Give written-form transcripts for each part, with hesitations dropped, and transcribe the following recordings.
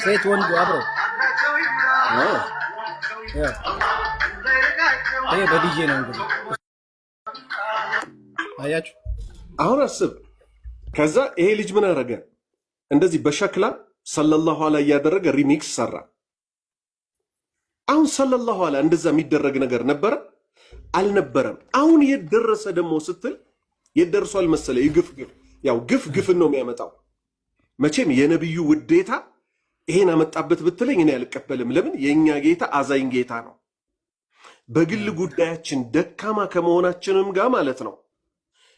ሴት ወንዱ አብረው ይሄ በዲጄ ነው እንግዲህ አያችሁ። አሁን አስብ። ከዛ ይሄ ልጅ ምን አደረገ? እንደዚህ በሸክላ ሰለላሁ ዐለይሂ ያደረገ ሪሚክስ ሰራ። አሁን ሰለላሁ ዐለይሂ እንደዛ የሚደረግ ነገር ነበረ አልነበረም? አሁን የት ደረሰ ደግሞ ስትል የት ደርሷል መሰለ? ይግፍ ግፍ ያው ግፍ ግፍን ነው የሚያመጣው። መቼም የነብዩ ውዴታ ይሄን አመጣበት ብትለኝ እኔ አልቀበልም። ለምን? የኛ ጌታ አዛኝ ጌታ ነው። በግል ጉዳያችን ደካማ ከመሆናችንም ጋር ማለት ነው።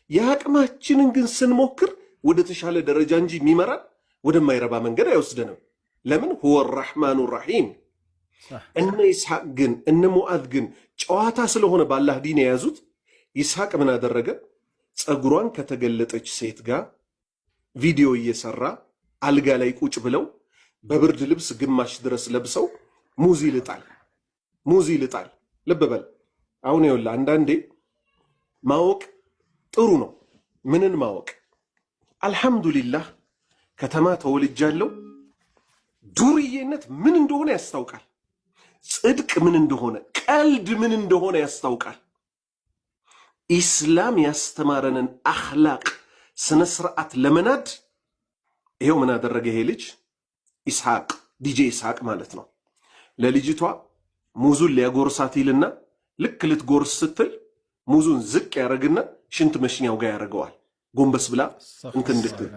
የአቅማችንን ግን ስንሞክር ወደ ተሻለ ደረጃ እንጂ የሚመራን ወደማይረባ መንገድ አይወስደንም። ለምን? ሁወ ረሕማኑ ረሒም። እነ ይስሐቅ ግን እነ ሙዓዝ ግን ጨዋታ ስለሆነ ባላህ ዲን የያዙት። ይስሐቅ ምን አደረገ? ፀጉሯን ከተገለጠች ሴት ጋር ቪዲዮ እየሰራ አልጋ ላይ ቁጭ ብለው በብርድ ልብስ ግማሽ ድረስ ለብሰው ሙዝ ይልጣል። ልብ በል። አሁን ይኸውልህ አንዳንዴ ማወቅ ጥሩ ነው። ምንን ማወቅ? አልሐምዱሊላህ ከተማ ተወልጃለሁ። ዱርዬነት ምን እንደሆነ ያስታውቃል። ጽድቅ ምን እንደሆነ፣ ቀልድ ምን እንደሆነ ያስታውቃል። ኢስላም ያስተማረንን አኽላቅ ስነ ስርዓት ለመናድ ይሄው ምን አደረገ ይሄ ልጅ ኢስሐቅ፣ ዲጄ ኢስሐቅ ማለት ነው። ለልጅቷ ሙዙን ሊያጎርሳት ይልና ልክ ልትጎርስ ስትል ሙዙን ዝቅ ያደረግና ሽንት መሽኛው ጋር ያደርገዋል። ጎንበስ ብላ እንትን እንድትል።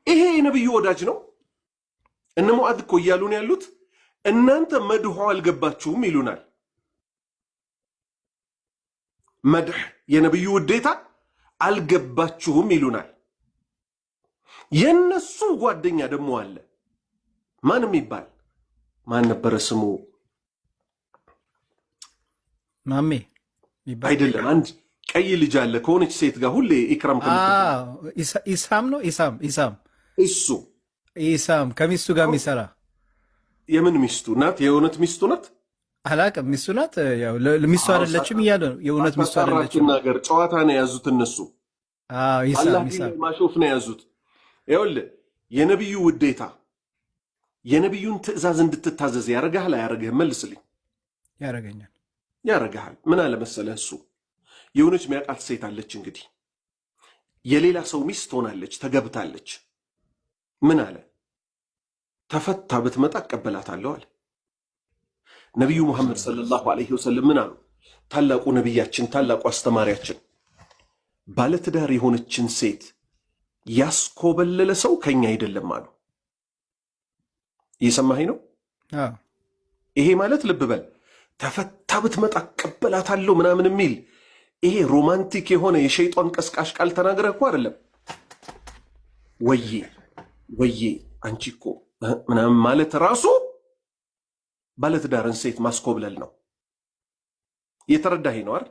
ይሄ የነብዩ ወዳጅ ነው። እነ ሙዓዝ እኮ እያሉን ያሉት እናንተ መድሖ አልገባችሁም ይሉናል። መድሕ የነብዩ ውዴታ አልገባችሁም ይሉናል። የነሱ ጓደኛ ደግሞ አለ። ማንም ይባል ማን ነበረ ስሙ? ማሜ አይደለም፣ አንድ ቀይ ልጅ አለ ከሆነች ሴት ጋር ሁሌ ኢክራም ኢሳም ነው። ኢሳም እሱ ኢሳም ከሚስቱ ጋር የሚሰራ የምን ሚስቱ ናት? የእውነት ሚስቱ ናት? አላቅም። ሚስቱ ናት። ያው ሚስቱ አይደለችም እያለ ነው። የእውነት ሚስቱ አይደለችም። ነገር ጨዋታ ነው የያዙት እነሱ። ኢሳም ማሾፍ ነው የያዙት። ይኸውልህ የነቢዩ ውዴታ የነቢዩን ትእዛዝ እንድትታዘዝ ያረጋሃል አያረግህም? መልስልኝ። ያረጋሃል። ምን አለ መሰለህ? እሱ የሆነች ሚያውቃት ሴት አለች። እንግዲህ የሌላ ሰው ሚስት ሆናለች፣ ተገብታለች። ምን አለ? ተፈታ ብትመጣ እቀበላታለሁ አለ። ነቢዩ ሙሐመድ ሰለላሁ ዐለይሂ ወሰለም ምን አሉ? ታላቁ ነቢያችን፣ ታላቁ አስተማሪያችን ባለትዳር የሆነችን ሴት ያስኮበለለ ሰው ከኛ አይደለም አሉ። እየሰማኸኝ ነው? ይሄ ማለት ልብ በል ተፈታ ብትመጣ እቀበላታለሁ ምናምን የሚል ይሄ ሮማንቲክ የሆነ የሸይጣን ቀስቃሽ ቃል ተናግረህ እኮ አይደለም። ወዬ አንቺ እኮ ምናምን ማለት ራሱ ባለትዳርን ሴት ማስኮብለል ነው። የተረዳኸኝ ነው አይደል?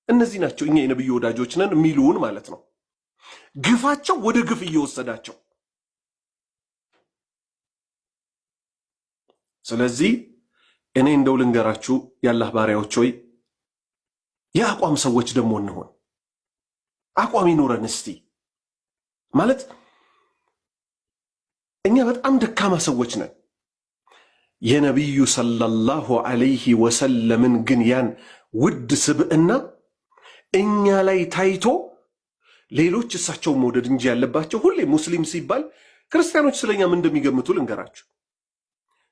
እነዚህ ናቸው እኛ የነብዩ ወዳጆች ነን የሚሉን ማለት ነው። ግፋቸው ወደ ግፍ እየወሰዳቸው። ስለዚህ እኔ እንደው ልንገራችሁ የአላህ ባሪያዎች ሆይ የአቋም ሰዎች ደግሞ እንሆን። አቋም ይኖረን እስቲ። ማለት እኛ በጣም ደካማ ሰዎች ነን። የነቢዩ ሰለላሁ ዐለይሂ ወሰለምን ግን ያን ውድ ስብዕና እኛ ላይ ታይቶ ሌሎች እሳቸውን መውደድ እንጂ ያለባቸው። ሁሌ ሙስሊም ሲባል ክርስቲያኖች ስለኛ ምን እንደሚገምቱ ልንገራችሁ።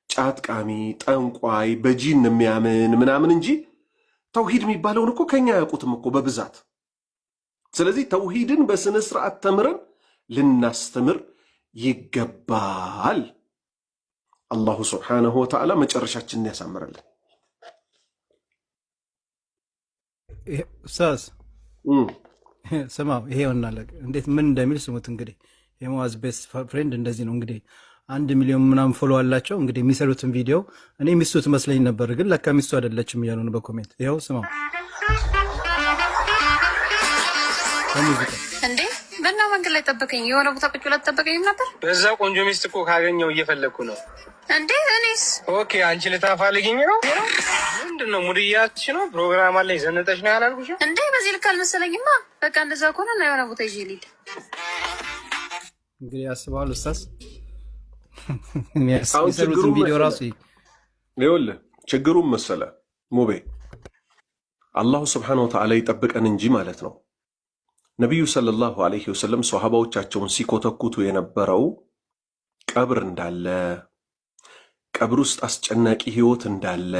ጫት ቃሚ፣ ጠንቋይ፣ በጂን የሚያምን ምናምን እንጂ ተውሂድ የሚባለውን እኮ ከኛ ያውቁትም እኮ በብዛት። ስለዚህ ተውሂድን በስነ ስርዓት ተምረን ልናስተምር ይገባል። አላሁ ስብሓነሁ ወተዓላ መጨረሻችንን ያሳምረልን። ኡስታዝ ስማው፣ ይሄውና እንዴት ምን እንደሚል ስሙት። እንግዲህ የሙዓዝ ቤስት ፍሬንድ እንደዚህ ነው እንግዲህ 1 ሚሊዮን ምናምን ፎሎ አላቸው። እንግዲህ የሚሰሩትን ቪዲዮ እኔ ሚስቱ ትመስለኝ ነበር፣ ግን ለካ ሚስቱ አይደለችም እያሉ ነው በኮሜንት። ይኸው ስማው። እንዴ በእና መንገድ ላይ ጠበቀኝ፣ የሆነ ቦታ ቁጭ ብላ ጠበቀኝም ነበር። በዛ ቆንጆ ሚስት እኮ ካገኘው እየፈለግኩ ነው። እንዴ እኔስ? ኦኬ አንቺ ልታፋልጊኝ ነው? ምንድን ነው ሙድያች ነው? ፕሮግራም አለኝ ዘነጠሽ ነው ያላልኩሽ? እንዴ በዚህ ልክ አልመሰለኝማ። በቃ እንደዛ ከሆነ እና የሆነ ቦታ ይዤ ልሂድ። እንግዲህ ያስበዋል ኡስታዝ የሚሰሩትን ቪዲዮ ራሱ ይኸውልህ ችግሩም መሰለ ሙቤ አላሁ ስብሓነሁ ወተዓላ ይጠብቀን እንጂ ማለት ነው። ነቢዩ ሰለላሁ ዐለይሂ ወሰለም ሶሐባዎቻቸውን ሲኮተኩቱ የነበረው ቀብር እንዳለ፣ ቀብር ውስጥ አስጨናቂ ህይወት እንዳለ፣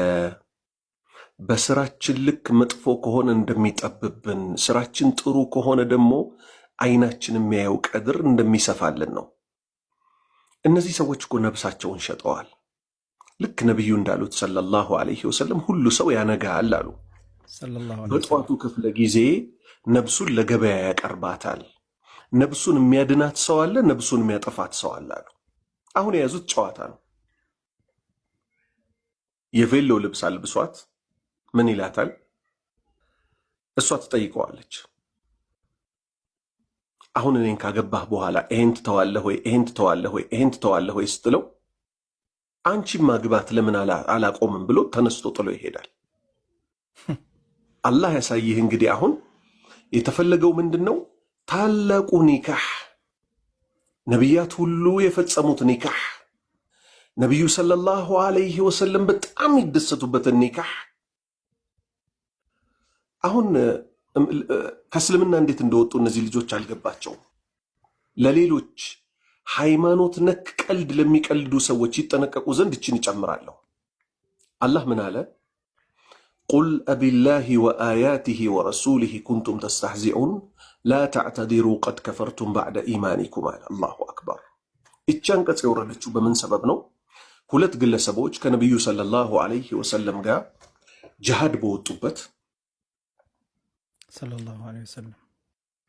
በስራችን ልክ መጥፎ ከሆነ እንደሚጠብብን፣ ስራችን ጥሩ ከሆነ ደግሞ አይናችን የሚያየው ቀድር እንደሚሰፋልን ነው። እነዚህ ሰዎች እኮ ነብሳቸውን ሸጠዋል። ልክ ነቢዩ እንዳሉት ሰለላሁ ዐለይሂ ወሰለም ሁሉ ሰው ያነጋል አሉ። በጠዋቱ ክፍለ ጊዜ ነብሱን ለገበያ ያቀርባታል። ነብሱን የሚያድናት ሰው አለ፣ ነብሱን የሚያጠፋት ሰው አለ አሉ። አሁን የያዙት ጨዋታ ነው። የቬሎ ልብስ አልብሷት ምን ይላታል? እሷ ትጠይቀዋለች። አሁን እኔን ካገባህ በኋላ ይሄን ትተዋለህ ወይ? ይሄን ትተዋለህ ወይ? ይሄን ትተዋለህ ወይ ስትለው አንቺም ማግባት ለምን አላቆምም ብሎ ተነስቶ ጥሎ ይሄዳል። አላህ ያሳይህ። እንግዲህ አሁን የተፈለገው ምንድን ነው? ታላቁ ኒካህ፣ ነቢያት ሁሉ የፈጸሙት ኒካህ፣ ነቢዩ ሰለላሁ ዐለይሂ ወሰለም በጣም ይደሰቱበትን ኒካህ አሁን ከእስልምና እንዴት እንደወጡ እነዚህ ልጆች አልገባቸውም። ለሌሎች ሃይማኖት ነክ ቀልድ ለሚቀልዱ ሰዎች ይጠነቀቁ ዘንድ እችን ይጨምራለሁ። አላህ ምን አለ? ቁል አቢላሂ ወአያቲሂ ወረሱሊሂ ኩንቱም ተስተህዚዑን ላ ተዕተዲሩ ቀድ ከፈርቱም ባዕደ ኢማኒኩም አለ። አላሁ አክበር። እቺ አንቀጽ የወረደችው በምን ሰበብ ነው? ሁለት ግለሰቦች ከነቢዩ ሰለላሁ ዐለይሂ ወሰለም ጋር ጅሃድ በወጡበት ሰለላሁ ዐለይሂ ወሰለም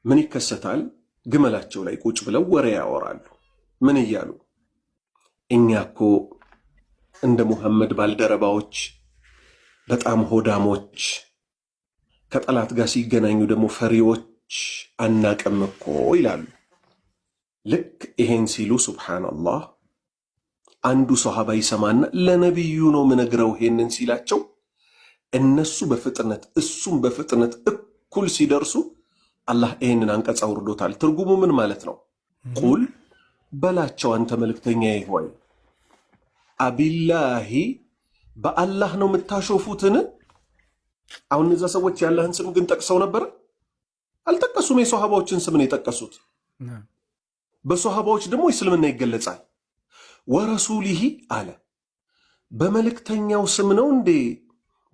ምን ይከሰታል? ግመላቸው ላይ ቁጭ ብለው ወሬ ያወራሉ። ምን እያሉ? እኛ እኮ እንደ ሙሐመድ ባልደረባዎች በጣም ሆዳሞች፣ ከጠላት ጋር ሲገናኙ ደግሞ ፈሪዎች አናቅም እኮ ይላሉ። ልክ ይሄን ሲሉ ሱብሓነላህ አንዱ ሰሃባ ይሰማና ለነቢዩ ነው ምነግረው ይሄንን ሲላቸው እነሱ በፍጥነት እሱም በፍጥነት እኩል ሲደርሱ አላህ ይሄንን አንቀጽ አውርዶታል። ትርጉሙ ምን ማለት ነው? ቁል በላቸው አንተ መልእክተኛዬ ሆይ አቢላሂ በአላህ ነው የምታሾፉትን? አሁን እነዛ ሰዎች ያለህን ስም ግን ጠቅሰው ነበር? አልጠቀሱም። የሶሃባዎችን ስም ነው የጠቀሱት። በሶሃባዎች ደግሞ እስልምና ይገለጻል። ወረሱሊሂ አለ በመልእክተኛው ስም ነው እንዴ?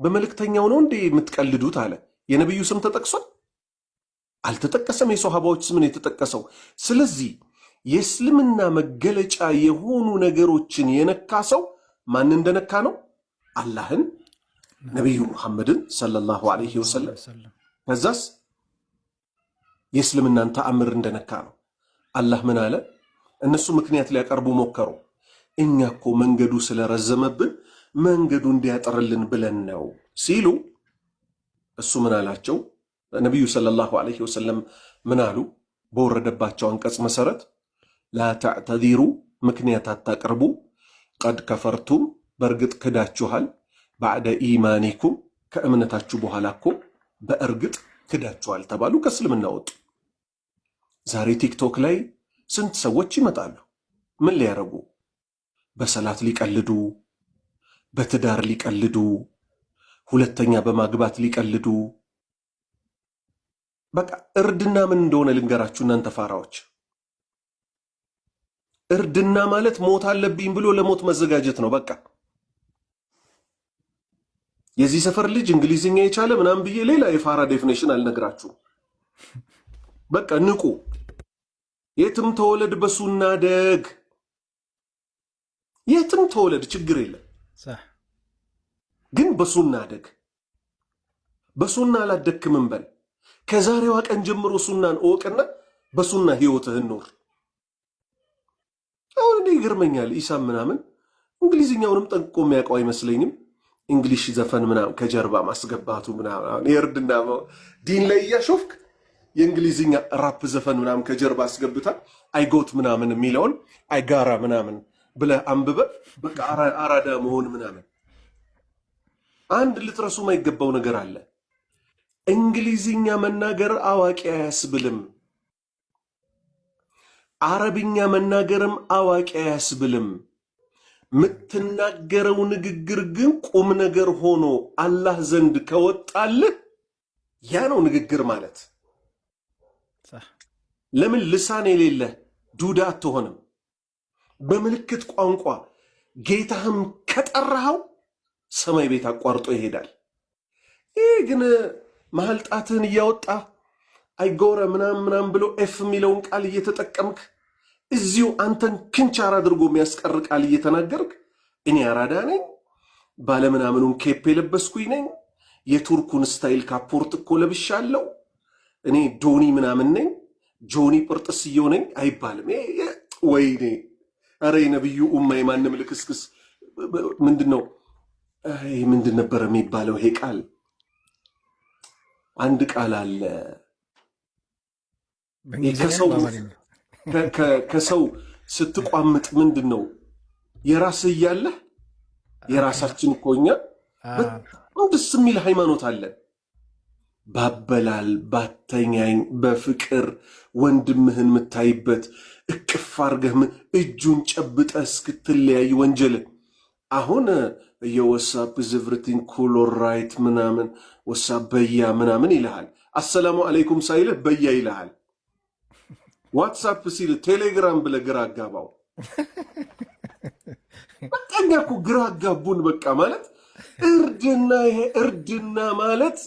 በመልእክተኛው ነው እንዴ የምትቀልዱት አለ። የነቢዩ ስም ተጠቅሷል? አልተጠቀሰም። የሶሃባዎች ስም ነው የተጠቀሰው። ስለዚህ የእስልምና መገለጫ የሆኑ ነገሮችን የነካ ሰው ማን እንደነካ ነው? አላህን፣ ነቢዩ ሙሐመድን ሰለላሁ ዐለይሂ ወሰለም። ከዛስ የእስልምናን ተአምር እንደነካ ነው። አላህ ምን አለ? እነሱ ምክንያት ሊያቀርቡ ሞከሩ። እኛ እኮ መንገዱ ስለረዘመብን መንገዱ እንዲያጠርልን ብለን ነው ሲሉ እሱ ምን አላቸው? ነቢዩ ሰለላሁ ዐለይሂ ወሰለም ምን አሉ? በወረደባቸው አንቀጽ መሰረት ላ ተዕተዚሩ ምክንያት አታቅርቡ፣ ቀድ ከፈርቱም በእርግጥ ክዳችኋል፣ ባዕደ ኢማኒኩም ከእምነታችሁ በኋላ እኮ በእርግጥ ክዳችኋል ተባሉ። ከእስልምና ወጡ። ዛሬ ቲክቶክ ላይ ስንት ሰዎች ይመጣሉ። ምን ሊያረጉ? በሰላት ሊቀልዱ፣ በትዳር ሊቀልዱ፣ ሁለተኛ በማግባት ሊቀልዱ። በቃ እርድና ምን እንደሆነ ልንገራችሁ እናንተ ፋራዎች። እርድና ማለት ሞት አለብኝ ብሎ ለሞት መዘጋጀት ነው። በቃ የዚህ ሰፈር ልጅ እንግሊዝኛ የቻለ ምናምን ብዬ ሌላ የፋራ ዴፊኔሽን አልነግራችሁም። በቃ ንቁ። የትም ተወለድ በሱና ደግ፣ የትም ተወለድ ችግር የለም፣ ግን በሱና ደግ። በሱና አላደክምም በል። ከዛሬዋ ቀን ጀምሮ ሱናን እወቅና በሱና ህይወትህን ኖር። አሁን እኔ ይገርመኛል። ኢሳም ምናምን እንግሊዝኛውንም ጠንቅቆ የሚያውቀው አይመስለኝም። እንግሊሽ ዘፈን ምናምን ከጀርባ ማስገባቱ ምናምን የእርድና ዲን ላይ እያሾፍክ የእንግሊዝኛ ራፕ ዘፈን ምናምን ከጀርባ አስገብታ አይጎት ምናምን የሚለውን አይጋራ ምናምን ብለህ አንብበ በቃ አራዳ መሆን ምናምን። አንድ ልትረሱ የማይገባው ነገር አለ። እንግሊዝኛ መናገር አዋቂ አያስብልም። አረብኛ መናገርም አዋቂ አያስብልም። ምትናገረው ንግግር ግን ቁም ነገር ሆኖ አላህ ዘንድ ከወጣልህ ያ ነው ንግግር ማለት። ለምን ልሳን የሌለ ዱዳ አትሆንም? በምልክት ቋንቋ ጌታህም ከጠራኸው ሰማይ ቤት አቋርጦ ይሄዳል። ይህ ግን መሀል ጣትህን እያወጣ አይጎረ ምናም ብሎ ኤፍ የሚለውን ቃል እየተጠቀምክ እዚሁ አንተን ክንቻር አድርጎ የሚያስቀር ቃል እየተናገርክ እኔ አራዳ ነኝ፣ ባለምናምኑን ኬፕ የለበስኩኝ ነኝ፣ የቱርኩን ስታይል ካፖርት እኮ ለብሻለሁ፣ እኔ ዶኒ ምናምን ነኝ፣ ጆኒ ጵርጥስየው ነኝ አይባልም። ወይኔ ኧረ የነቢዩ ኡማ የማንም ልክስክስ ምንድን ነው? ምንድን ነበር የሚባለው ይሄ ቃል? አንድ ቃል አለ ከሰው ስትቋምጥ ምንድን ነው የራስህ እያለህ የራሳችን እኮ እኛ በጣም ደስ የሚል ሃይማኖት አለን። ባበላል ባተኛኝ በፍቅር ወንድምህን የምታይበት እቅፍ አርገህ እጁን ጨብጠህ እስክትለያይ ወንጀል። አሁን የወሳፕ ዝቭርቲን ኩሎራይት ምናምን ወሳፕ በያ ምናምን ይልሃል። አሰላሙ አለይኩም ሳይልህ በያ ይልሃል። ዋትሳፕ ሲል ቴሌግራም ብለህ ግራ አጋባው። በቃኛ እኮ ግራ አጋቡን። በቃ ማለት እርድና ይሄ እርድና ማለት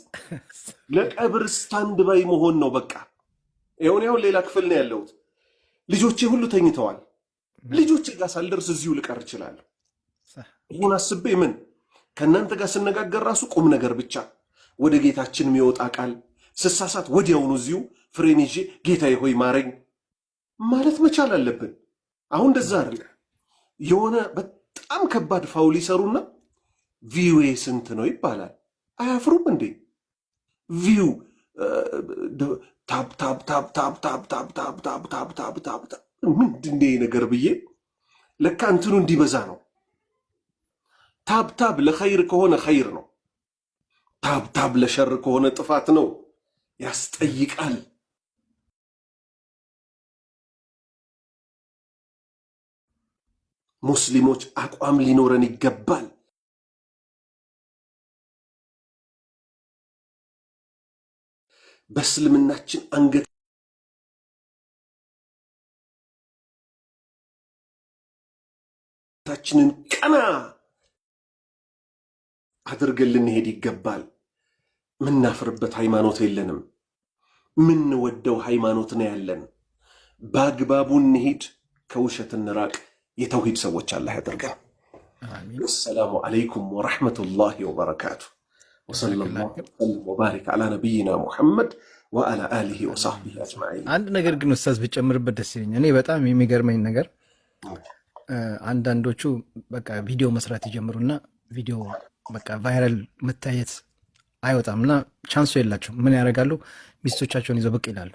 ለቀብር ስታንድ ባይ መሆን ነው። በቃ ይሁን ሌላ ክፍል ነው ያለሁት። ልጆቼ ሁሉ ተኝተዋል። ልጆቼ ጋር ሳልደርስ እዚሁ ልቀር እችላለሁ። ይህን አስቤ ምን ከእናንተ ጋር ስነጋገር ራሱ ቁም ነገር ብቻ ወደ ጌታችን የሚወጣ ቃል ስሳሳት ወዲያውኑ እዚሁ ፍሬን ይዤ ጌታዬ ሆይ ማረኝ ማለት መቻል አለብን። አሁን እንደዛ አይደል? የሆነ በጣም ከባድ ፋውል ይሰሩና ቪው ስንት ነው ይባላል። አያፍሩም እንዴ? ቪው ታብ ታብ ታብ ታብ ታብ ታብ ታብ ታብ ታብ ታብ ታብ ምንድን ነገር ብዬ ለካ እንትኑ እንዲበዛ ነው። ታብ ታብ ለኸይር ከሆነ ኸይር ነው። ታብ ታብ ለሸር ከሆነ ጥፋት ነው፣ ያስጠይቃል። ሙስሊሞች አቋም ሊኖረን ይገባል። በእስልምናችን አንገታችንን ቀና አድርገን ልንሄድ ይገባል። ምናፍርበት ሃይማኖት የለንም። ምንወደው ሃይማኖት ነው ያለን። በአግባቡ እንሂድ፣ ከውሸት እንራቅ። የተውሂድ ሰዎች አላህ ያደርገን። አሰላሙ አለይኩም ወረሕመቱላሂ ወበረካቱ። ወሰለላሁ ወባሪክ አላ ነቢይና ሙሐመድ ወአላ አሊሂ ወሰሕቢሂ አጅማዒን። አንድ ነገር ግን ኡስታዝ ብጨምርበት ደስ ይለኛል። እኔ በጣም የሚገርመኝ ነገር አንዳንዶቹ በቃ ቪዲዮ መስራት ይጀምሩና ቪዲዮ በቃ ቫይራል መታየት አይወጣም እና ቻንሱ የላቸው። ምን ያደርጋሉ? ሚስቶቻቸውን ይዘው ብቅ ይላሉ።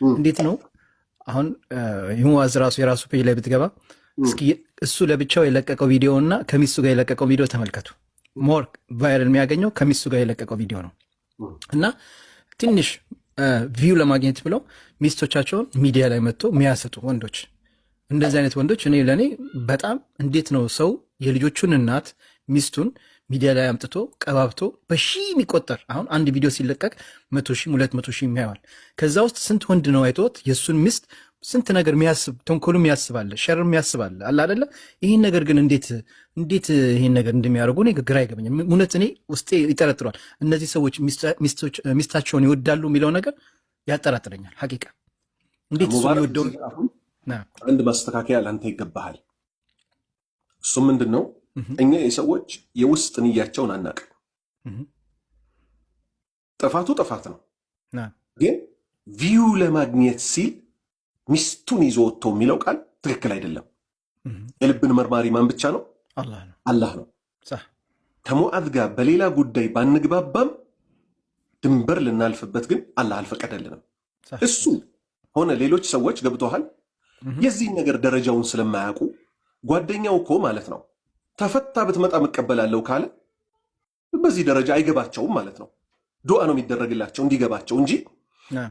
እንዴት ነው አሁን ይሁዋዝ ራሱ የራሱ ፔጅ ላይ ብትገባ እስኪ እሱ ለብቻው የለቀቀው ቪዲዮ እና ከሚስቱ ጋር የለቀቀው ቪዲዮ ተመልከቱ። ሞር ቫይራል የሚያገኘው ከሚስቱ ጋር የለቀቀው ቪዲዮ ነው እና ትንሽ ቪው ለማግኘት ብለው ሚስቶቻቸውን ሚዲያ ላይ መጥቶ የሚያሰጡ ወንዶች፣ እንደዚህ አይነት ወንዶች እኔ ለእኔ በጣም እንዴት ነው ሰው የልጆቹን እናት ሚስቱን ሚዲያ ላይ አምጥቶ ቀባብቶ በሺህ የሚቆጠር አሁን አንድ ቪዲዮ ሲለቀቅ 100,000 200,000 የሚያዋል ከዛ ውስጥ ስንት ወንድ ነው አይቶት የእሱን ሚስት ስንት ነገር የሚያስብ ተንኮሉም ያስባለ ሸርም ያስባለ አለ አይደለ? ይህን ነገር ግን እንዴት ይህን ነገር እንደሚያደርጉ እኔ ግራ አይገባኝም። እውነት እኔ ውስጤ ይጠረጥሯል። እነዚህ ሰዎች ሚስታቸውን ይወዳሉ የሚለው ነገር ያጠራጥረኛል። ሀቂቃ እንዴት እሱ የሚወደው አንድ ማስተካከያ ለአንተ ይገባሃል። እሱ ምንድን ነው? እኛ የሰዎች የውስጥ ንያቸውን አናውቅም። ጥፋቱ ጥፋት ነው፣ ግን ቪው ለማግኘት ሲል ሚስቱን ይዞ ወጥቶ የሚለው ቃል ትክክል አይደለም። የልብን መርማሪ ማን ብቻ ነው? አላህ ነው። ከሙዓዝ ጋር በሌላ ጉዳይ ባንግባባም ድንበር ልናልፍበት ግን አላህ አልፈቀደልንም። እሱ ሆነ ሌሎች ሰዎች ገብቶሃል፣ የዚህን ነገር ደረጃውን ስለማያውቁ ጓደኛው እኮ ማለት ነው ተፈታ ብትመጣ እቀበላለሁ ካለ በዚህ ደረጃ አይገባቸውም ማለት ነው። ዱዓ ነው የሚደረግላቸው እንዲገባቸው እንጂ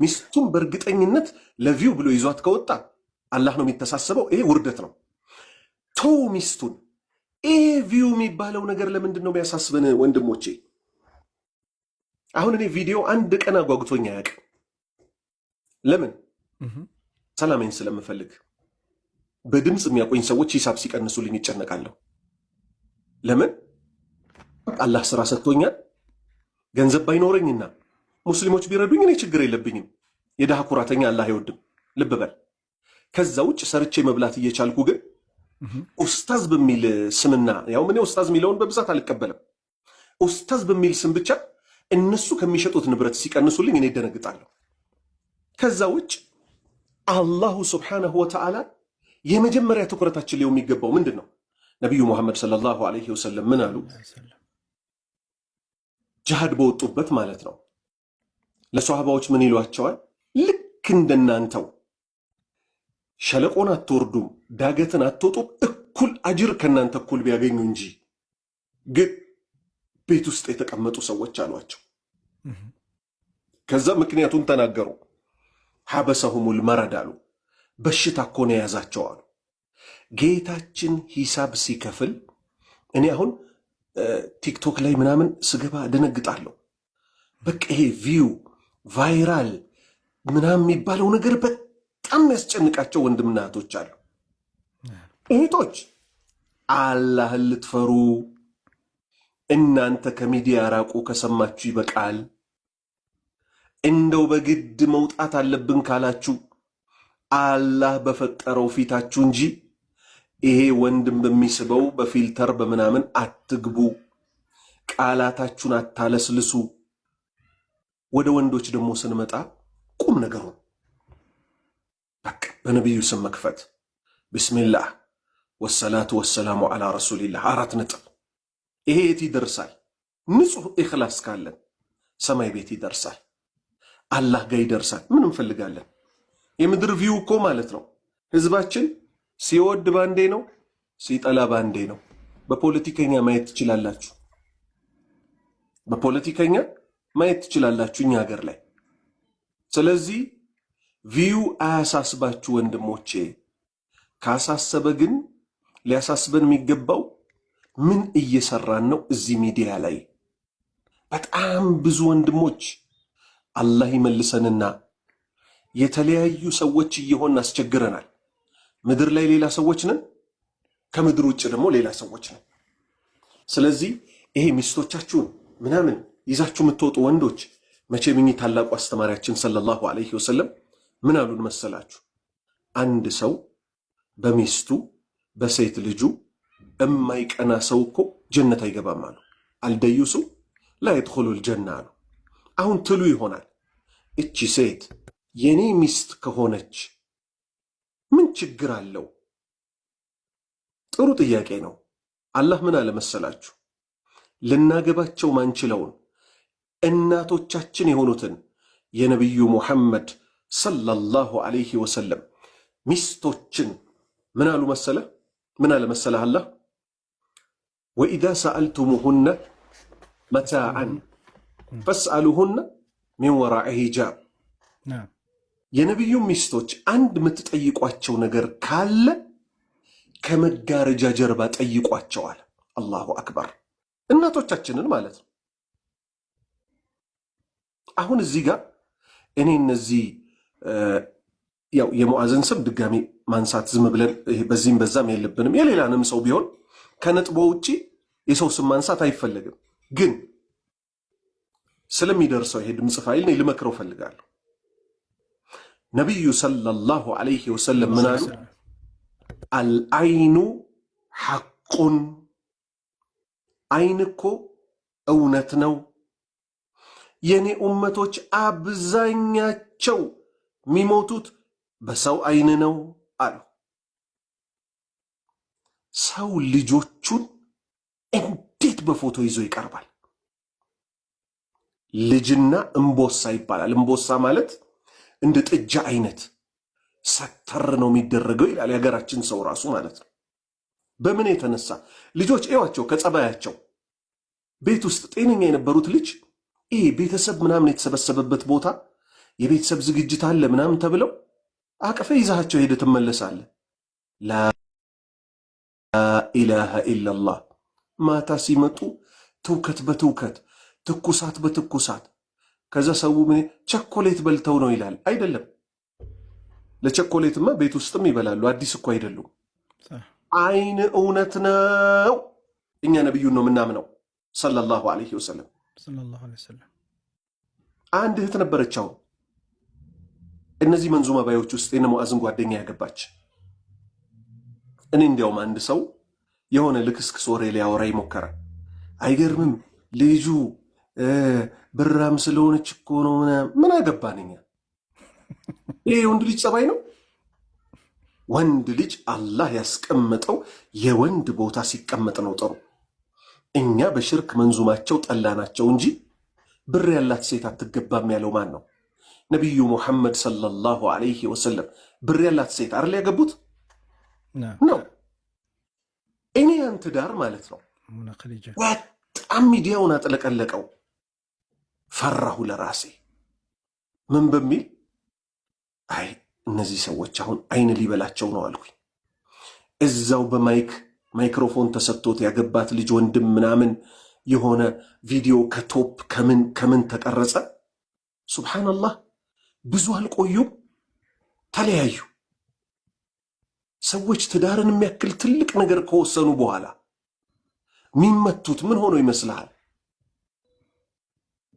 ሚስቱን በእርግጠኝነት ለቪው ብሎ ይዟት ከወጣ አላህ ነው የሚተሳሰበው። ይሄ ውርደት ነው። ተው ሚስቱን ይሄ ቪው የሚባለው ነገር ለምንድን ነው የሚያሳስበን ወንድሞቼ? አሁን እኔ ቪዲዮ አንድ ቀን አጓጉቶኝ አያውቅም። ለምን? ሰላሜን ስለምፈልግ። በድምፅ የሚያቆኝ ሰዎች ሂሳብ ሲቀንሱልኝ ይጨነቃለሁ። ለምን? አላህ ስራ ሰጥቶኛል። ገንዘብ ባይኖረኝና ሙስሊሞች ቢረዱኝ እኔ ችግር የለብኝም። የድሃ ኩራተኛ አላህ አይወድም። ልብ በል። ከዛ ውጭ ሰርቼ መብላት እየቻልኩ ግን ኡስታዝ በሚል ስምና ያው ምን ኡስታዝ የሚለውን በብዛት አልቀበልም። ኡስታዝ በሚል ስም ብቻ እነሱ ከሚሸጡት ንብረት ሲቀንሱልኝ እኔ እደነግጣለሁ። ከዛ ውጭ አላሁ ሱብሓነሁ ወተዓላ የመጀመሪያ ትኩረታችን ሊሆን የሚገባው ምንድን ነው? ነቢዩ ሙሐመድ ሰለላሁ ዐለይሂ ወሰለም ምን አሉ? ጅሃድ በወጡበት ማለት ነው። ለሷሃባዎች ምን ይሏቸዋል? ልክ እንደናንተው ሸለቆን አትወርዱም፣ ዳገትን አትወጡም፣ እኩል አጅር ከናንተ እኩል ቢያገኙ እንጂ ግን ቤት ውስጥ የተቀመጡ ሰዎች አሏቸው። ከዛ ምክንያቱን ተናገሩ። ሐበሰሁሙል መረድ አሉ። በሽታ እኮ ነው የያዛቸው አሉ። ጌታችን ሂሳብ ሲከፍል እኔ አሁን ቲክቶክ ላይ ምናምን ስገባ ደነግጣለሁ። በቃ ይሄ ቪው ቫይራል ምናምን የሚባለው ነገር በጣም የሚያስጨንቃቸው ወንድምና እህቶች አሉ። እህቶች አላህን ልትፈሩ እናንተ ከሚዲያ ራቁ። ከሰማችሁ ይበቃል። እንደው በግድ መውጣት አለብን ካላችሁ አላህ በፈጠረው ፊታችሁ እንጂ ይሄ ወንድም በሚስበው በፊልተር በምናምን አትግቡ። ቃላታችሁን አታለስልሱ። ወደ ወንዶች ደግሞ ስንመጣ ቁም ነገሩን በቃ በነቢዩ ስም መክፈት፣ ቢስሚላህ ወሰላቱ ወሰላሙ አላ ረሱሊላህ። 4 ነጥብ። ይሄ የት ይደርሳል? ንጹሕ ኢኽላስ ካለን ሰማይ ቤት ይደርሳል፣ አላህ ጋር ይደርሳል። ምን እንፈልጋለን? የምድር ቪው እኮ ማለት ነው ህዝባችን ሲወድ ባንዴ ነው፣ ሲጠላ ባንዴ ነው። በፖለቲከኛ ማየት ትችላላችሁ፣ በፖለቲከኛ ማየት ትችላላችሁ እኛ ሀገር ላይ። ስለዚህ ቪው አያሳስባችሁ ወንድሞቼ። ካሳሰበ ግን ሊያሳስበን የሚገባው ምን እየሰራን ነው እዚህ ሚዲያ ላይ። በጣም ብዙ ወንድሞች አላህ ይመልሰንና የተለያዩ ሰዎች እየሆን አስቸግረናል። ምድር ላይ ሌላ ሰዎች ነን፣ ከምድር ውጭ ደግሞ ሌላ ሰዎች ነን። ስለዚህ ይሄ ሚስቶቻችሁን ምናምን ይዛችሁ የምትወጡ ወንዶች መቼም እኚህ ታላቁ አስተማሪያችን ሰለላሁ ዐለይሂ ወሰለም ምን አሉን መሰላችሁ? አንድ ሰው በሚስቱ በሴት ልጁ እማይቀና ሰው እኮ ጀነት አይገባም አሉ። አልደዩሱ ላ የድኹሉል ጀና አሉ። አሁን ትሉ ይሆናል እቺ ሴት የኔ ሚስት ከሆነች ምን ችግር አለው? ጥሩ ጥያቄ ነው። አላህ ምን አለ መሰላችሁ? ልናገባቸው ማንችለውን እናቶቻችን የሆኑትን የነቢዩ ሙሐመድ ሰለላሁ ዐለይሂ ወሰለም ሚስቶችን ምን አሉ መሰለ? ምን አለ መሰለህ አላህ? ወኢዛ ሰአልቱሙሁነ መታዓን ፈስአሉሁነ ሚን ወራኢ ሂጃብ። የነቢዩ ሚስቶች አንድ የምትጠይቋቸው ነገር ካለ ከመጋረጃ ጀርባ ጠይቋቸዋል። አላሁ አክበር። እናቶቻችንን ማለት ነው። አሁን እዚህ ጋር እኔ እነዚህ ያው የሙዓዝን ስም ድጋሚ ማንሳት ዝም ብለን በዚህም በዛም የለብንም። የሌላንም ሰው ቢሆን ከነጥቦ ውጪ የሰው ስም ማንሳት አይፈለግም። ግን ስለሚደርሰው ይሄ ድምፅ ፋይል እኔ ልመክረው ፈልጋለሁ። ነቢዩ ሰለላሁ ዐለይሂ ወሰለም ምን አሉ? አልአይኑ ሐቁን፣ አይን እኮ እውነት ነው። የኔ ኡመቶች አብዛኛቸው የሚሞቱት በሰው አይን ነው አሉ። ሰው ልጆቹን እንዴት በፎቶ ይዞ ይቀርባል? ልጅና እምቦሳ ይባላል። እምቦሳ ማለት እንደ ጥጃ አይነት ሰተር ነው የሚደረገው ይላል የሀገራችን ሰው ራሱ ማለት ነው። በምን የተነሳ? ልጆች እዋቸው ከጸባያቸው ቤት ውስጥ ጤነኛ የነበሩት ልጅ ይሄ ቤተሰብ ምናምን የተሰበሰበበት ቦታ የቤተሰብ ዝግጅት አለ ምናምን ተብለው አቅፈ ይዛቸው ሄደ ትመለሳለ። ላ ኢላሃ ኢላላህ። ማታ ሲመጡ ትውከት በትውከት ትኩሳት በትኩሳት። ከዛ ሰው ምን ቸኮሌት በልተው ነው ይላል። አይደለም፣ ለቸኮሌትማ ቤት ውስጥም ይበላሉ። አዲስ እኮ አይደሉም። አይን እውነት ነው። እኛ ነቢዩን ነው የምናምነው ሰለላሁ ዐለይሂ ወሰለም። አንድ እህት ነበረች። አሁን እነዚህ መንዙማ ባዮች ውስጥ የነ ሙአዝን ጓደኛ ያገባች። እኔ እንዲያውም አንድ ሰው የሆነ ልክስክስ ወሬ ሊያወራ ይሞከረ። አይገርምም ልጁ ብራም ስለሆነች እኮ ነው። ምን አገባንኛ? ይሄ የወንድ ልጅ ጸባይ ነው። ወንድ ልጅ አላህ ያስቀመጠው የወንድ ቦታ ሲቀመጥ ነው ጥሩ። እኛ በሽርክ መንዙማቸው ጠላናቸው እንጂ ብር ያላት ሴት አትገባም ያለው ማን ነው? ነቢዩ ሙሐመድ ሰለላሁ ዐለይሂ ወሰለም ብር ያላት ሴት አይደል ያገቡት ነው። እኔ ያን ትዳር ማለት ነው በጣም ሚዲያውን አጥለቀለቀው። ፈራሁ ለራሴ። ምን በሚል አይ እነዚህ ሰዎች አሁን አይን ሊበላቸው ነው አልኩኝ። እዛው በማይክሮፎን ተሰጥቶት ያገባት ልጅ ወንድም ምናምን የሆነ ቪዲዮ ከቶፕ ከምን ተቀረጸ። ሱብሓነላህ ብዙ አልቆዩም ተለያዩ። ሰዎች ትዳርን የሚያክል ትልቅ ነገር ከወሰኑ በኋላ የሚመቱት ምን ሆኖ ይመስልሃል?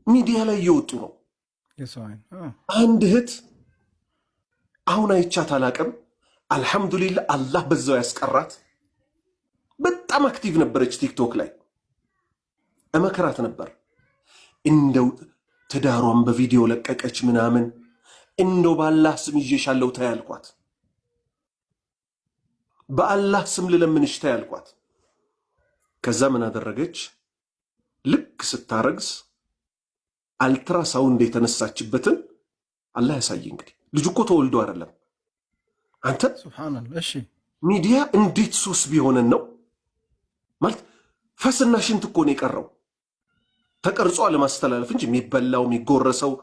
ሚዲያ ላይ እየወጡ ነው። አንድ እህት አሁን አይቻት አላቅም። አልሐምዱሊላህ አላህ በዛው ያስቀራት። በጣም አክቲቭ ነበረች ቲክቶክ ላይ። እመከራት ነበር እንደው ትዳሯን በቪዲዮ ለቀቀች ምናምን። እንደው በአላህ ስም ይዤሻለሁ ታያልኳት። በአላህ ስም ልለምንሽ ታያልኳት። ከዛ ምን አደረገች? ልክ ስታረግዝ አልትራሳውንድ የተነሳችበትን አላህ ያሳይ። እንግዲህ ልጁ እኮ ተወልዶ አይደለም። አንተ ሱብሃንአላህ። እሺ ሚዲያ እንዴት ሱስ ቢሆነን ነው ማለት? ፈስና ሽንት እኮ ነው የቀረው ተቀርጾ ለማስተላለፍ እንጂ የሚበላው የሚጎረሰው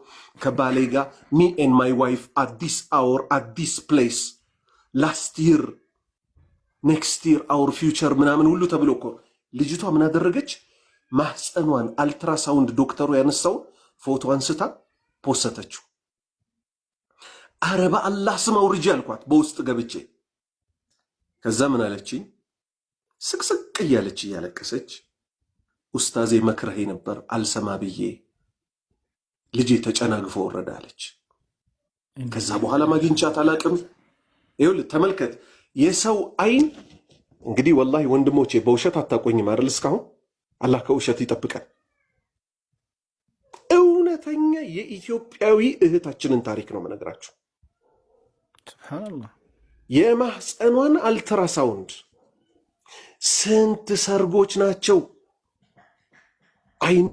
ከባሌ ጋር ሚ ኤንድ ማይ ዋይፍ አት ዲስ አወር አት ዲስ ፕሌስ ላስት ይር ኔክስት ይር አወር ፊውቸር ምናምን ሁሉ ተብሎ እኮ ልጅቷ ምን አደረገች? ማህፀኗን አልትራሳውንድ ዶክተሩ ያነሳው ፎቶ አንስታ ፖሰተችው። አረ በአላህ ስም አውርጄ አልኳት በውስጥ ገብቼ። ከዛ ምን አለችኝ? ስቅስቅ እያለች እያለቀሰች ኡስታዜ መክረሄ ነበር አልሰማ ብዬ ልጄ ተጨናግፎ ወረደ አለች። ከዛ በኋላ ማግኝቻት አላቅም። ይኸውልህ ተመልከት፣ የሰው አይን እንግዲህ ወላሂ ወንድሞቼ በውሸት አታቆኝም አይደል? እስካሁን አላህ ከውሸት ይጠብቀን። እውነተኛ የኢትዮጵያዊ እህታችንን ታሪክ ነው መነግራችሁ። ሱብሃንአላህ። የማህፀኗን አልትራሳውንድ ስንት ሰርጎች ናቸው አይን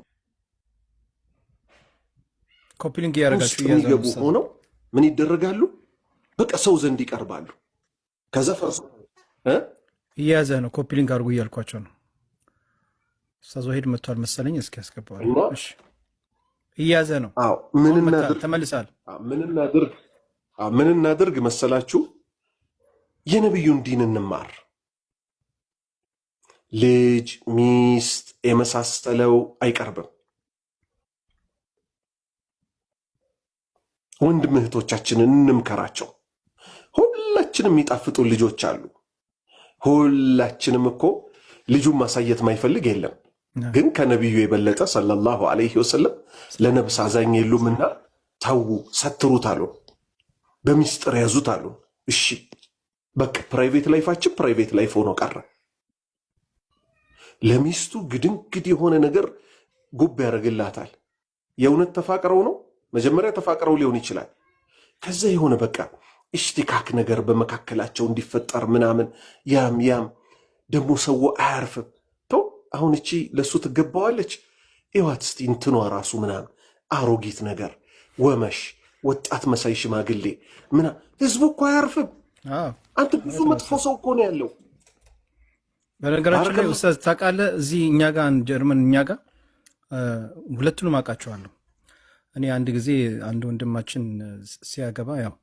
ኮፒሊንግ ያረጋችሁ የሚገቡ ሆነው ምን ይደረጋሉ? በቃ ሰው ዘንድ ይቀርባሉ። ከዛ ፈርሶ እያያዘ ነው። ኮፒሊንግ አድርጉ እያልኳቸው ነው። ኡስታዝ ወሂድ መጥቷል መሰለኝ። እስኪ ያስገባዋል። እሺ እያያዘ ነው። አዎ ምን እናድርግ? ተመልሳል። ምን እናድርግ መሰላችሁ? የነብዩን ዲን እንማር። ልጅ ሚስት የመሳሰለው አይቀርብም። ወንድም እህቶቻችንን እንምከራቸው። ሁላችንም የሚጣፍጡ ልጆች አሉ። ሁላችንም እኮ ልጁን ማሳየት ማይፈልግ የለም። ግን ከነቢዩ የበለጠ ሰለላሁ ዐለይሂ ወሰለም ለነብስ አዛኝ የሉምና ተዉ፣ ሰትሩት አሉ፣ በሚስጥር ያዙት አሉ። እሺ በቃ ፕራይቬት ላይፋችን ፕራይቬት ላይፍ ሆኖ ቀረ። ለሚስቱ ግድንግድ የሆነ ነገር ጉብ ያደርግላታል። የእውነት ተፋቅረው ነው መጀመሪያ ተፋቅረው ሊሆን ይችላል። ከዛ የሆነ በቃ እሽቲካክ ነገር በመካከላቸው እንዲፈጠር ምናምን ያም ደግሞ ሰው አያርፍም። ተው አሁን እቺ ለሱ ትገባዋለች። ይዋት እስቲ እንትኗ ራሱ ምናምን አሮጊት ነገር ወመሽ ወጣት መሳይ ሽማግሌ ምናምን ህዝቡ እኮ አያርፍም። አንተ ብዙ መጥፎ ሰው እኮ ነው ያለው። በነገራችን ላይ ኡስታዝ ታውቃለህ፣ እዚህ እኛ ጋር ጀርመን እኛ ጋር ሁለቱንም አውቃቸዋለሁ። እኔ አንድ ጊዜ አንድ ወንድማችን ሲያገባ ያው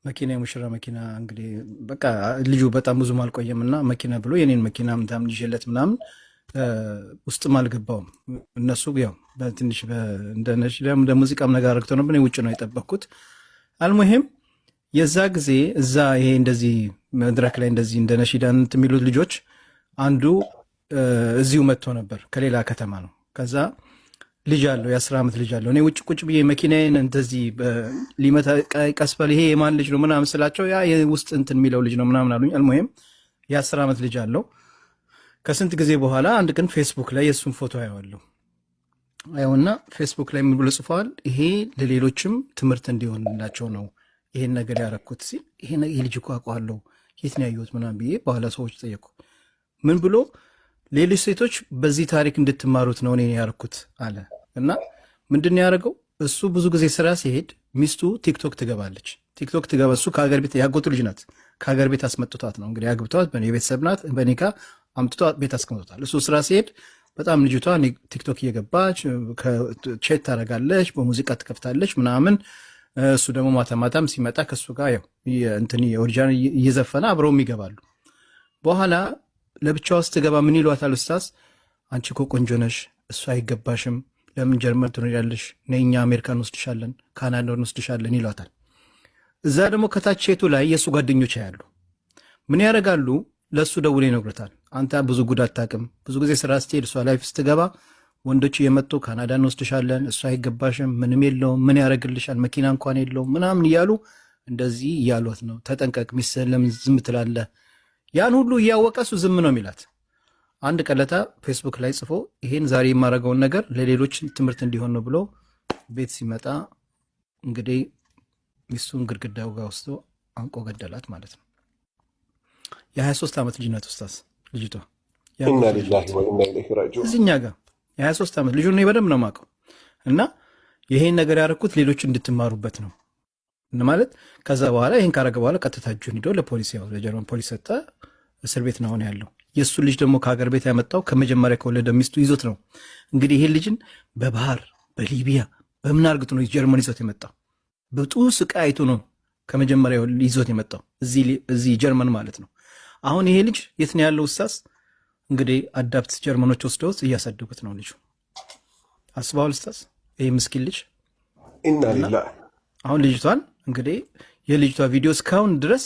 መኪና የሙሽራ መኪና እንግዲህ በቃ ልጁ በጣም ብዙም አልቆየም እና መኪና ብሎ የኔን መኪና ምናምን ይዤለት ምናምን ውስጥም አልገባውም። እነሱ ያው በትንሽ እንደ ሙዚቃም ነገር አድርገው ነበር። ውጭ ነው የጠበቅኩት። አልሙሂም የዛ ጊዜ እዛ ይሄ እንደዚህ መድረክ ላይ እንደዚህ እንደ ነሺዳን የሚሉት ልጆች አንዱ እዚሁ መጥቶ ነበር፣ ከሌላ ከተማ ነው። ከዛ ልጅ አለው የ10 ዓመት ልጅ አለው። እኔ ውጭ ቁጭ ብዬ መኪናዬን እንደዚህ ሊመታ ቀስበል ይሄ የማን ልጅ ነው ምናምን ስላቸው ያ ውስጥ እንትን የሚለው ልጅ ነው ምናምን አሉኝ። አልሙሂም የ10 ዓመት ልጅ አለው። ከስንት ጊዜ በኋላ አንድ ቀን ፌስቡክ ላይ የእሱን ፎቶ አየዋለሁ። አየውና ፌስቡክ ላይ ምን ብሎ ጽፈዋል? ይሄ ለሌሎችም ትምህርት እንዲሆንላቸው ነው ይሄን ነገር ያረኩት ሲል ይሄ ልጅ እኮ አውቀዋለሁ የት ነው ያየሁት ምናምን ብዬ በኋላ ሰዎች ጠየቁ። ምን ብሎ ሌሎች ሴቶች በዚህ ታሪክ እንድትማሩት ነው እኔ ያረኩት አለ። እና ምንድን ያደረገው እሱ ብዙ ጊዜ ስራ ሲሄድ ሚስቱ ቲክቶክ ትገባለች። ቲክቶክ ትገባ እሱ ከሀገር ቤት ያጎቱ ልጅ ናት። ከሀገር ቤት አስመጥቷት ነው እንግዲህ አግብተዋት የቤተሰብ ናት። በኒካ አምጥቷት ቤት አስቀምጦታል። እሱ ስራ ሲሄድ በጣም ልጅቷ ቲክቶክ እየገባች ቼት ታደርጋለች፣ በሙዚቃ ትከፍታለች ምናምን። እሱ ደግሞ ማታ ማታም ሲመጣ ከእሱ ጋር ያው እንትን የኦሪጂናል እየዘፈነ አብረውም ይገባሉ። በኋላ ለብቻ ውስጥ ትገባ ምን ይሏታል? ኡስታዝ አንቺ እኮ ቆንጆ ነሽ፣ እሱ አይገባሽም፣ ለምን ጀርመን ትኖሪያለሽ? ነይ እኛ አሜሪካን እንወስድሻለን፣ ካናዳ እንወስድሻለን ይሏታል። እዛ ደግሞ ከታች ሴቱ ላይ የእሱ ጓደኞች ያሉ ምን ያደርጋሉ? ለእሱ ደውሎ ይነግሩታል። አንተ ብዙ ጉዳት አታውቅም፣ ብዙ ጊዜ ስራ ስትሄድ እሷ ላይፍ ስትገባ ወንዶች እየመጡ ካናዳ እንወስድሻለን፣ እሱ አይገባሽም፣ ምንም የለውም፣ ምን ያደርግልሻል፣ መኪና እንኳን የለውም ምናምን እያሉ እንደዚህ እያሏት ነው። ተጠንቀቅ፣ ሚስትህን ለምን ዝም ትላለህ? ያን ሁሉ እያወቀ እሱ ዝም ነው የሚላት። አንድ ቀለታ ፌስቡክ ላይ ጽፎ ይሄን ዛሬ የማደርገውን ነገር ለሌሎች ትምህርት እንዲሆን ነው ብሎ ቤት ሲመጣ እንግዲህ ሚስቱን ግድግዳው ጋር ወስዶ አንቆ ገደላት ማለት ነው። የ23 ዓመት ልጅ ናት ኡስታዝ ልጅቷ። እዚህኛ ጋር የ23 ዓመት ልጁ ነው። በደንብ ነው የማውቀው። እና ይሄን ነገር ያደረኩት ሌሎች እንድትማሩበት ነው ማለት። ከዛ በኋላ ይህን ካረገ በኋላ ቀጥታ እጁን ሂዶ ለፖሊስ ያው ለጀርመን ፖሊስ ሰጠ። እስር ቤት ነው ያለው። የእሱ ልጅ ደግሞ ከሀገር ቤት ያመጣው ከመጀመሪያ ከወለደ ሚስቱ ይዞት ነው። እንግዲህ ይሄን ልጅን በባህር በሊቢያ በምን አርግቶ ነው ጀርመን ይዞት የመጣው? በጡ ስቃይ አይቶ ነው ከመጀመሪያ ይዞት የመጣው እዚህ ጀርመን ማለት ነው። አሁን ይሄ ልጅ የት ነው ያለው ኡስታዝ? እንግዲህ አዳፕት ጀርመኖች ወስደውት እያሳደጉት ነው ልጁ። አስበዋል ኡስታዝ? ይሄ ምስኪን ልጅ አሁን ልጅቷን እንግዲህ የልጅቷ ቪዲዮ እስካሁን ድረስ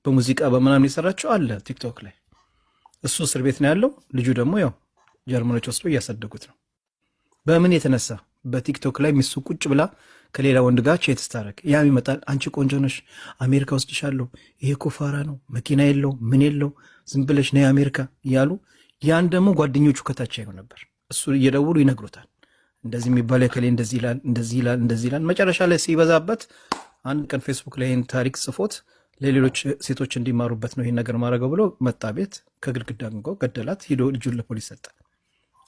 በሙዚቃ በምናምን የሰራቸው አለ ቲክቶክ ላይ። እሱ እስር ቤት ነው ያለው። ልጁ ደግሞ ያው ጀርመኖች ወስዶ እያሳደጉት ነው። በምን የተነሳ? በቲክቶክ ላይ ሚስቱ ቁጭ ብላ ከሌላ ወንድ ጋር ቼት ስታደርግ ያም ይመጣል። አንቺ ቆንጆ ነሽ፣ አሜሪካ ወስድሻለሁ፣ ይሄ እኮ ፋራ ነው፣ መኪና የለው ምን የለው፣ ዝም ብለሽ ነይ አሜሪካ እያሉ ያን ደግሞ ጓደኞቹ ከታች ያዩ ነበር። እሱ እየደውሉ ይነግሩታል። እንደዚህ የሚባለው ከሌ እንደዚህ ይላል፣ እንደዚህ ይላል፣ እንደዚህ ይላል። መጨረሻ ላይ ሲበዛበት አንድ ቀን ፌስቡክ ላይ ይህን ታሪክ ጽፎት ለሌሎች ሴቶች እንዲማሩበት ነው ይህን ነገር ማድረገው ብሎ መጣ ቤት ከግድግዳ ንቆ ገደላት። ሂዶ ልጁን ለፖሊስ ሰጠ።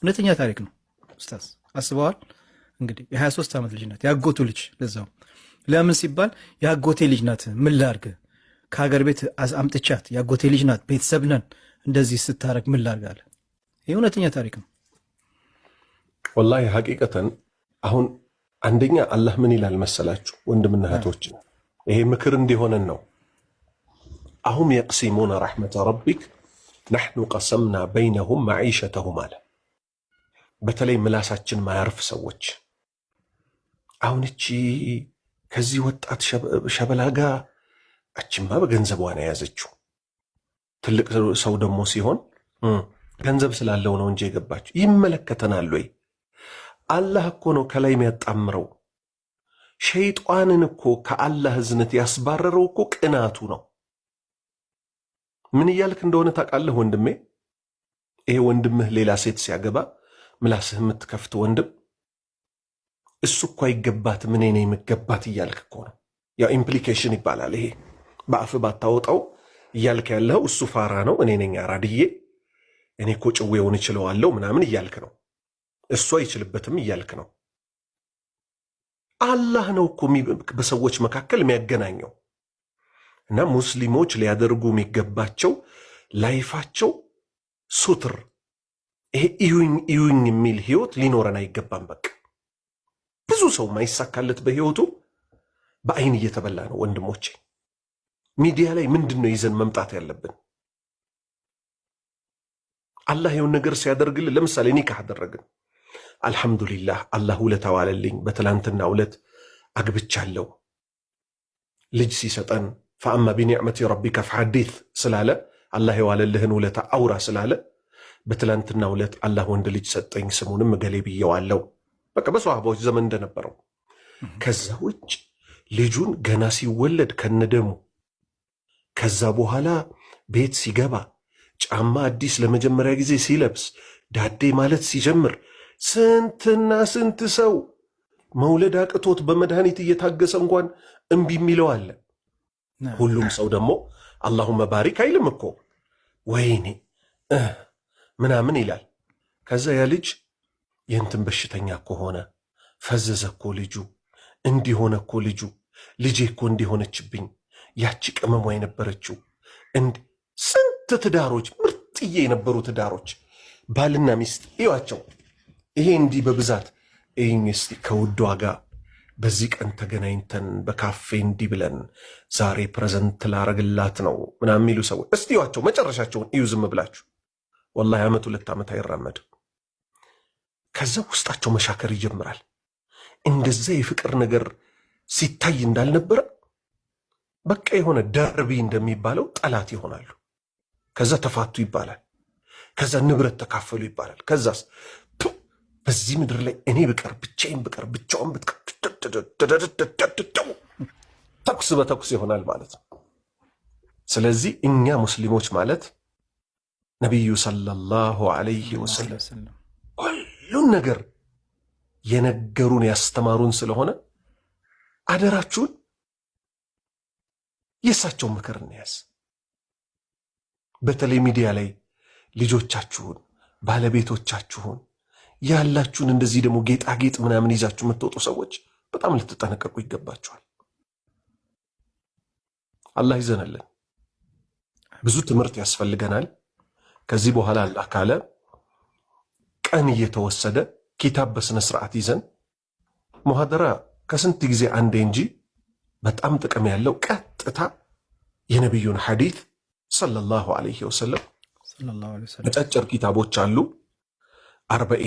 እውነተኛ ታሪክ ነው ኡስታዝ። አስበዋል እንግዲህ የ23 ዓመት ልጅ ናት፣ ያጎቱ ልጅ። ለዛው ለምን ሲባል ያጎቴ ልጅ ናት፣ ምን ላርግ፣ ከሀገር ቤት አምጥቻት ያጎቴ ልጅ ናት፣ ቤተሰብ ነን፣ እንደዚህ ስታረግ ምን ላርግ አለ። ይህ እውነተኛ ታሪክ ነው ወላሂ ሐቂቀተን። አሁን አንደኛ አላህ ምን ይላል መሰላችሁ ወንድምና እህቶች፣ ይሄ ምክር እንዲሆነን ነው። አሁም የቅሲሙነ ረሕመተ ረቢክ ነሕኑ ቀሰምና በይነሁም መዒሸተሁም አለ። በተለይ ምላሳችን ማያርፍ ሰዎች አሁን እቺ ከዚህ ወጣት ሸበላ ጋር እችማ በገንዘቧን የያዘችው ትልቅ ሰው ደግሞ ሲሆን ገንዘብ ስላለው ነው እንጂ የገባችው ይመለከተናል ወይ? አላህ እኮ ነው ከላይ የሚያጣምረው። ሸይጣንን እኮ ከአላህ እዝነት ያስባረረው እኮ ቅናቱ ነው። ምን እያልክ እንደሆነ ታውቃለህ ወንድሜ? ይሄ ወንድምህ ሌላ ሴት ሲያገባ ምላስህ የምትከፍት ወንድም እሱ እኮ አይገባትም እኔ ነኝ የምገባት እያልክ እኮ ነው። ያው ኢምፕሊኬሽን ይባላል ይሄ። በአፍ ባታወጣው እያልክ ያለው እሱ ፋራ ነው እኔ ነኝ አራድዬ፣ እኔ እኮ ጭዌውን እችለዋለሁ ምናምን እያልክ ነው። እሱ አይችልበትም እያልክ ነው። አላህ ነው እኮ በሰዎች መካከል የሚያገናኘው። እና ሙስሊሞች ሊያደርጉ የሚገባቸው ላይፋቸው ሱትር፣ ይሄ እዩኝ የሚል ህይወት ሊኖረን አይገባም። በቃ ብዙ ሰው ማይሳካለት በህይወቱ በአይን እየተበላ ነው ወንድሞቼ። ሚዲያ ላይ ምንድነው ይዘን መምጣት ያለብን? አላህ የሆነ ነገር ሲያደርግልን፣ ለምሳሌ ኒካህ አደረግን፣ አልሐምዱሊላህ አላህ ውለታ ዋለልኝ፣ በትላንትና ውለት አግብቻለሁ። ልጅ ሲሰጠን ፈአማ ቢኒዕመቲ ረቢከ ፈሐዲት ስላለ አላህ የዋለልህን ውለታ አውራ ስላለ በትላንትና ውለት አላህ ወንድ ልጅ ሰጠኝ፣ ስሙንም እገሌ ብየዋለሁ። በቃ በሰሃባዎች ዘመን እንደነበረው። ከዛ ውጭ ልጁን ገና ሲወለድ ከነደሙ፣ ከዛ በኋላ ቤት ሲገባ፣ ጫማ አዲስ ለመጀመሪያ ጊዜ ሲለብስ፣ ዳዴ ማለት ሲጀምር ስንትና ስንት ሰው መውለድ አቅቶት በመድኃኒት እየታገሰ እንኳን እምቢ የሚለው አለ። ሁሉም ሰው ደግሞ አላሁመ ባሪክ አይልም እኮ ወይኔ ምናምን ይላል። ከዛ ያ ልጅ የእንትን በሽተኛ እኮ ሆነ፣ ፈዘዘ እኮ ልጁ፣ እንዲሆነ እኮ ልጁ፣ ልጄ እኮ እንዲሆነችብኝ፣ ያቺ ቅመሟ የነበረችው ስንት ትዳሮች፣ ምርጥዬ የነበሩ ትዳሮች፣ ባልና ሚስት እዩዋቸው። ይሄ እንዲህ በብዛት ይህን እስቲ ከውድ ዋጋ በዚህ ቀን ተገናኝተን በካፌ እንዲህ ብለን ዛሬ ፕሬዘንት ላረግላት ነው ምናምን የሚሉ ሰዎች እስቲ እዩዋቸው፣ መጨረሻቸውን እዩ ዝም ብላችሁ። ወላሂ ዓመት 2 ዓመት አይራመድም። ከዛ ውስጣቸው መሻከር ይጀምራል። እንደዛ የፍቅር ነገር ሲታይ እንዳልነበረ በቃ የሆነ ደርቢ እንደሚባለው ጠላት ይሆናሉ። ከዛ ተፋቱ ይባላል። ከዛ ንብረት ተካፈሉ ይባላል። ከዛስ በዚህ ምድር ላይ እኔ ብቀር ብቻዬን ብቀር ብቻውን ብትቀር ተኩስ በተኩስ ይሆናል ማለት ነው። ስለዚህ እኛ ሙስሊሞች ማለት ነቢዩ ሰለላሁ ዐለይሂ ወሰለም ሁሉን ነገር የነገሩን ያስተማሩን ስለሆነ አደራችሁን የእሳቸውን ምክር እንያዝ። በተለይ ሚዲያ ላይ ልጆቻችሁን፣ ባለቤቶቻችሁን ያላችሁን እንደዚህ ደግሞ ጌጣጌጥ ምናምን ይዛችሁ የምትወጡ ሰዎች በጣም ልትጠነቀቁ ይገባችኋል። አላህ ይዘነልን። ብዙ ትምህርት ያስፈልገናል። ከዚህ በኋላ አላህ ካለ ቀን እየተወሰደ ኪታብ በስነ ስርዓት ይዘን ሙሐደራ ከስንት ጊዜ አንዴ እንጂ በጣም ጥቅም ያለው ቀጥታ የነቢዩን ሐዲት ሰለላሁ ዐለይሂ ወሰለም አጫጭር ኪታቦች አሉ።